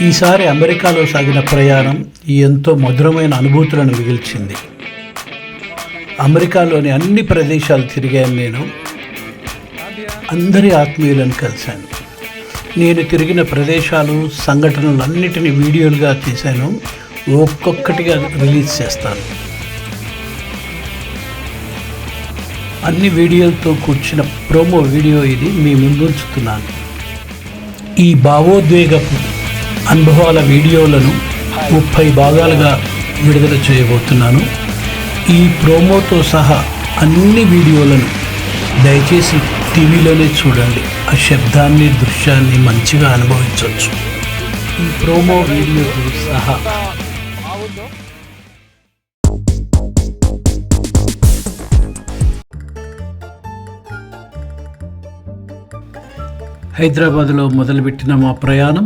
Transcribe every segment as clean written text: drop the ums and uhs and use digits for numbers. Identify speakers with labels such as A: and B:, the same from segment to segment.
A: ఈసారి అమెరికాలో సాగిన ప్రయాణం ఎంతో మధురమైన అనుభూతులను మిగిల్చింది. అమెరికాలోని అన్ని ప్రదేశాలు తిరిగాను. నేను అందరి ఆత్మీయులను కలిశాను. నేను తిరిగిన ప్రదేశాలు, సంఘటనలన్నిటినీ వీడియోలుగా తీశాను. ఒక్కొక్కటిగా రిలీజ్ చేస్తాను. అన్ని వీడియోలతో కూర్చున్న ప్రోమో వీడియో ఇది మీ ముందుంచుతున్నాను. ఈ భావోద్వేగపు అనుభవాల వీడియోలను 30 భాగాలుగా విడుదల చేయబోతున్నాను. ఈ ప్రోమోతో సహా అన్ని వీడియోలను దయచేసి టీవీలోనే చూడండి. ఆ శబ్దాన్ని, దృశ్యాన్ని మంచిగా అనుభవించవచ్చు. ఈ ప్రోమో వీడియోతో సహా హైదరాబాద్లో మొదలుపెట్టిన మా ప్రయాణం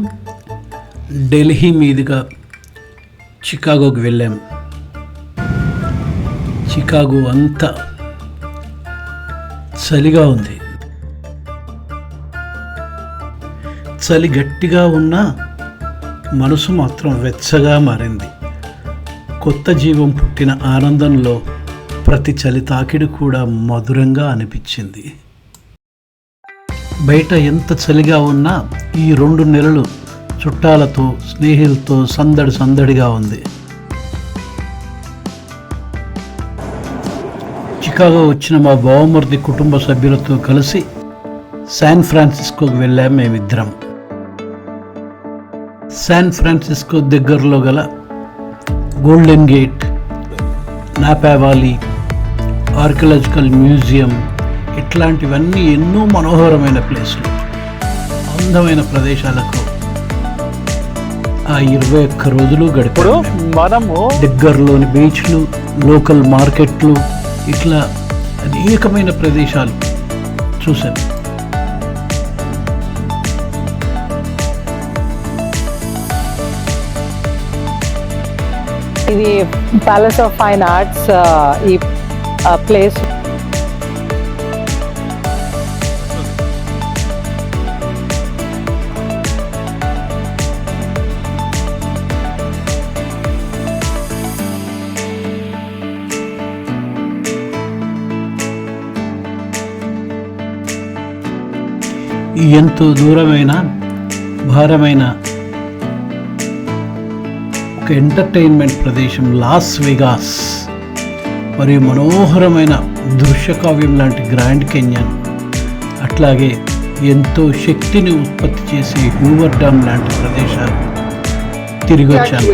A: ఢిల్లీ మీదుగా చికాగోకి వెళ్ళాము. చికాగో అంతా చలిగా ఉంది. చలి గట్టిగా ఉన్నా మనసు మాత్రం వెచ్చగా మారింది. కొత్త జీవం పుట్టిన ఆనందంలో ప్రతి చలి తాకిడి కూడా మధురంగా అనిపించింది. బయట ఎంత చలిగా ఉన్నా ఈ 2 నెలలు చుట్టాలతో, స్నేహితులతో సందడిగా ఉంది. చికాగో వచ్చిన మా బావమర్ది కుటుంబ సభ్యులతో కలిసి శాన్ ఫ్రాన్సిస్కోకి వెళ్ళాము మేమిద్దరం. శాన్ ఫ్రాన్సిస్కో దగ్గరలో గల golden gate, Napa valley, archaeological museum ఇట్లాంటివన్నీ ఎన్నో మనోహరమైన ప్లేసులు, అందమైన ప్రదేశాలకు ఆ 21 రోజులు గడిపారు. మనము దగ్గరలోని బీచ్లు, లోకల్ మార్కెట్లు, ఇట్లా అనేకమైన ప్రదేశాలు చూశాను.
B: ఇది ప్యాలెస్ ఆఫ్ ఫైన్ ఆర్ట్స్. ఈ ప్లేస్
A: ఎంతో దూరమైన, భారమైన ఒక ఎంటర్టైన్మెంట్ ప్రదేశం లాస్ వెగాస్, మరియు మనోహరమైన దృశ్యకావ్యం లాంటి గ్రాండ్ కెన్యన్, అట్లాగే ఎంతో శక్తిని ఉత్పత్తి చేసే హూవర్ డ్యామ్ లాంటి ప్రదేశాలు తిరిగి వచ్చాను.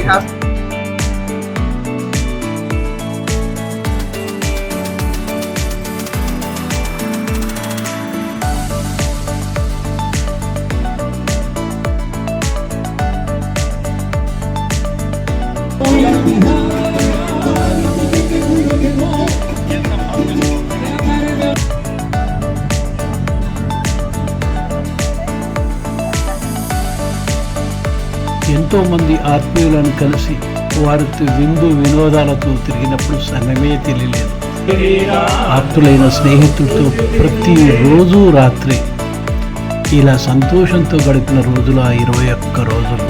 A: ఎంతోమంది ఆత్మీయులను కలిసి వారితో వినోదాలతో తిరిగినప్పుడు సమయమే తెలియలేదు. ఆప్తులైన స్నేహితులతో ప్రతిరోజు రాత్రి ఇలా సంతోషంతో గడిపిన రోజులు ఆ 21 రోజులు.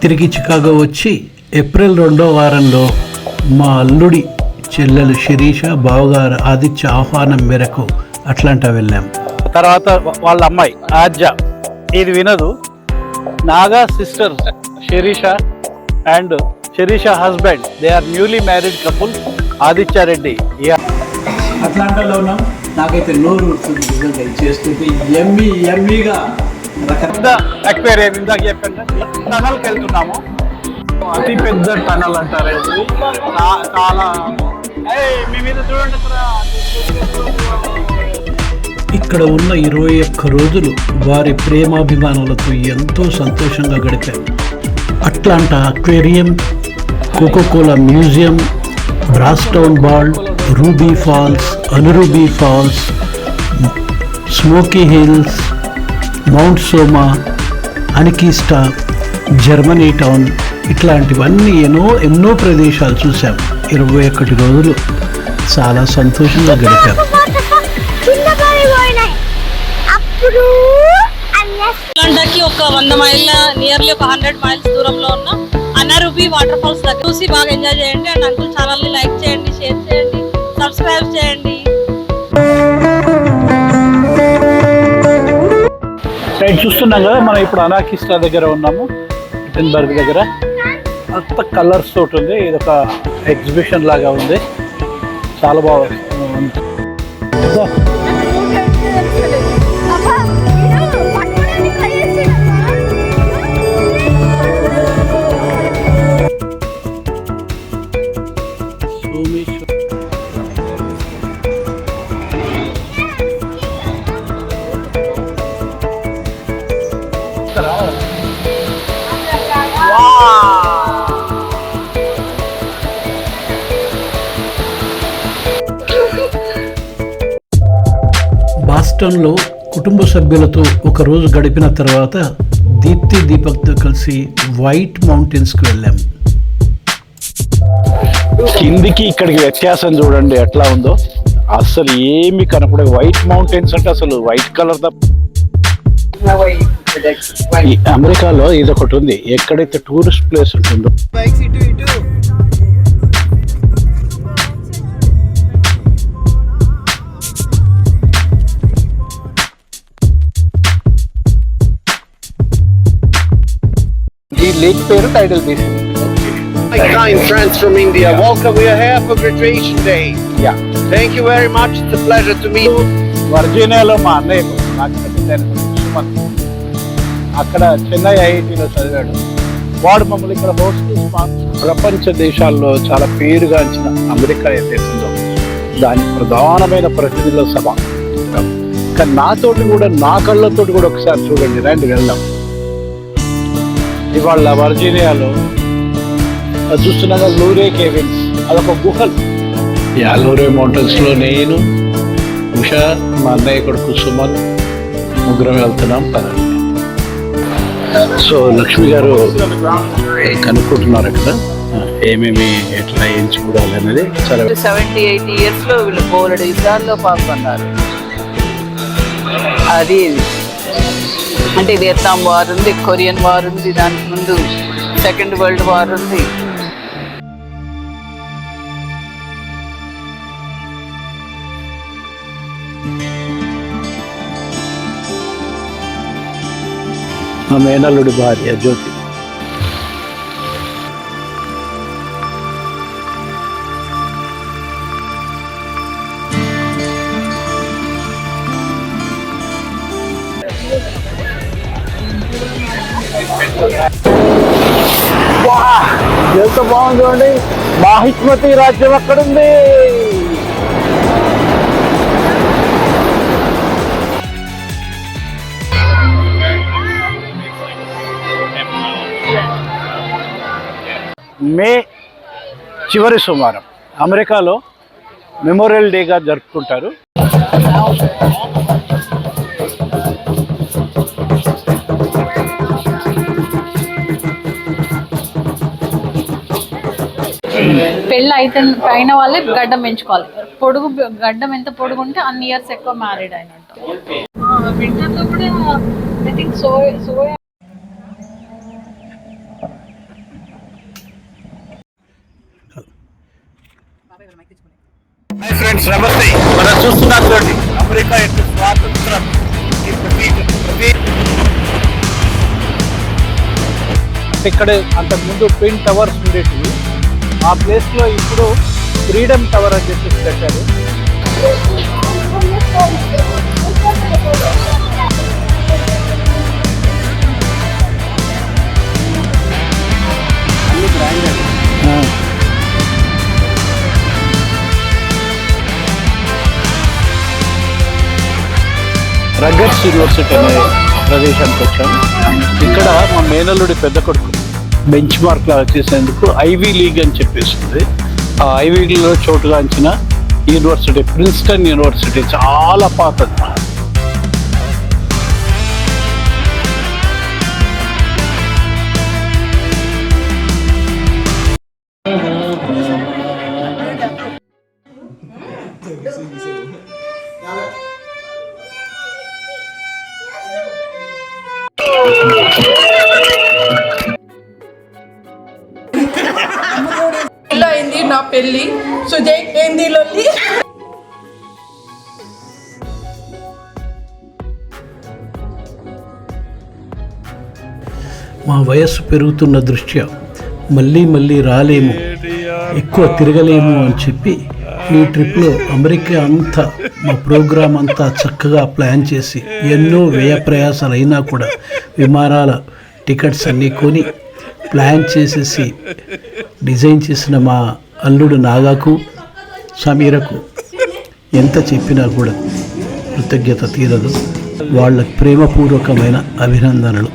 A: తిరిగి చికాగో వచ్చి ఏప్రిల్ 2వ వారంలో మా అల్లుడి చెల్లెలు శిరీష, బావగారు ఆదిత్య ఆహ్వానం మేరకు అట్లాంటా వెళ్ళాం.
C: తర్వాత వాళ్ళ అమ్మాయి ఆద్య ఇది వినదు. Naga sister Sirisha and Sirisha husband, they are newly married couple, Aditya Reddy.
A: అట్లాంటాలో ఉన్నాం. నాకైతే నోరు చేస్తుంటే ఎమ్మీగా
C: పెద్ద అక్వేరియం ఇందాక చెప్పండి. టనల్కి వెళ్తున్నాము. అతి పెద్ద టనల్ అంటారు. చాలా
A: ఇక్కడ ఉన్న 21 రోజులు వారి ప్రేమాభిమానులతో ఎంతో సంతోషంగా గడిపారు. Atlanta aquarium, Coca Cola museum, Brasstown Bald, Ruby Falls, అనురూబీ ఫాల్స్, స్మోకీ హిల్స్, మౌంట్ సోమా, అనికిస్టా, జర్మనీ టౌన్, ఇట్లాంటివన్నీ ఎన్నో ప్రదేశాలు చూసాం 21 రోజులు. చాలా సంతోషంగా గడిపారు.
D: లండన్కి ఒక 100 మైళ్ళ నియర్లీ ఒక 100 మైల్స్ దూరంలో ఉన్న అన్నారూపి వాటర్ ఫాల్స్ దగ్గర చూసి బాగా ఎంజాయ్ చేయండి. అండ్ అంకుల్ ఛానల్ని లైక్ చేయండి, షేర్ చేయండి, సబ్స్క్రైబ్ చేయండి.
C: రైట్, చూస్తున్నాం కదా మనం ఇప్పుడు అనాకిస్టా దగ్గర ఉన్నాము, విటెన్బర్గ్ దగ్గర. అంత కలర్స్ తోటి ఉంది, ఇది ఒక ఎగ్జిబిషన్ లాగా ఉంది, చాలా బాగుంది.
A: బాస్టన్లో కుటుంబ సభ్యులతో ఒక రోజు గడిపిన తర్వాత దీప్తితో కలిసి వైట్ మౌంటైన్స్కి వెళ్ళాం.
C: కిందికి ఇక్కడికి వ్యత్యాసం చూడండి ఎట్లా ఉందో, అసలు ఏమి కనపడే. వైట్ మౌంటైన్స్ అంటే అసలు వైట్ కలర్ తప్ప. ఈ అమెరికాలో ఇది ఒకటి ఉంది, ఎక్కడైతే టూరిస్ట్ ప్లేస్ ఉంటుందో ఈ లేక్ పేరు టైడల్ basin.
E: Kind friends from India, welcome. We are here for graduation day.
C: Yeah.
E: Thank you very much. It's a pleasure to meet you.
C: వర్జీనియాలో మా అన్నయ్య నాకు సుమంత్, అక్కడ చెన్నై ఐఐటీలో చదివాడు. వాడు మమ్మల్ని ఇక్కడ ప్రపంచ దేశాల్లో చాలా పేరుగాంచిన అమెరికా ఏదైతుందో దాని ప్రధానమైన ప్రతినిధుల సభ. కానీ నాతోటి కూడా, నా కళ్ళతోటి కూడా ఒకసారి చూడండి, రండి వెళ్దాం. ఇవాళ వర్జీనియాలో చూస్తున్నాగా లూరే కేవిన్స్, అదొక గుహలు. లూరే మౌంటైన్స్ లో నేను, ఉషా, మా అన్నయ్య కొడుకు సుమన్ ముగ్గురం వెళ్తున్నాం. పదండి. సో లక్ష్మి గారు కనుక్కుంటున్నారు అక్కడ ఏమేమి ఎట్లా ఏం చూడాలి అనేది. సరే,
F: 70-80 years లో వీళ్ళు బోలెడు యుద్ధాల్లో పాల్గొన్నారు. అది అంటే వియత్నాం వార్ ఉంది, కొరియన్ వార్ ఉంది, దానికి ముందు సెకండ్ వరల్డ్ వార్ ఉంది.
C: మా మేనల్లుడి భార్య జ్యోతి. ఎంత బాగుంది, మాహిష్మతి రాజ్యం అక్కడుంది. మే చివరి సోమవారం అమెరికాలో మెమోరియల్ డేగా జరుపుకుంటారు.
G: పెళ్ళి అయితే అయిన వాళ్ళే గడ్డం పెంచుకోవాలి. పొడుగు గడ్డం ఎంత పొడుగు ఉంటే అన్ని ఇయర్స్ ఎక్కువ మ్యారీడ్ అయినట్టు. వింటర్లో కూడా I think soya.
C: Hi friends, నమస్తే. మనం చూస్తున్నాం చూడండి, అమెరికా యొక్క స్వాతంత్రం ఇక్కడ అంతకుముందు ట్విన్ టవర్స్ ఉండేటివి. ఆ ప్లేస్లో ఇప్పుడు ఫ్రీడమ్ టవర్ అని చెప్పి పెట్టారు. రగ్గర్స్ యూనివర్సిటీ అనే ప్రదేశానికి వచ్చాము. ఇక్కడ మా మేనల్లుడి పెద్ద కొడుకు బెంచ్ మార్క్ లా వచ్చేసేందుకు ఐవీ లీగ్ అని చెప్పేసింది. ఆ ఐవీ లీగ్లో చోటుగాంచిన యూనివర్సిటీ ప్రిన్స్టన్ యూనివర్సిటీ, చాలా పాతది.
H: ఇలా అయింది నా పెళ్ళి. సుజయ్ ఏంది లొల్లి.
A: మా వయస్సు పెరుగుతున్న దృష్ట్యా మళ్ళీ రాలేము, ఎక్కువ తిరగలేము అని చెప్పి ఈ ట్రిప్లో అమెరికా అంతా మా ప్రోగ్రాం అంతా చక్కగా ప్లాన్ చేసి ఎన్నో వ్యయ ప్రయాసాలు అయినా కూడా విమానాల టికెట్స్ అన్నీ కొని ప్లాన్ చేసేసి డిజైన్ చేసిన మా అల్లుడు నాగాకు సమీరకు ఎంత చెప్పినా కూడా కృతజ్ఞత తీరదు. వాళ్ళ ప్రేమపూర్వకమైన అభినందనలు.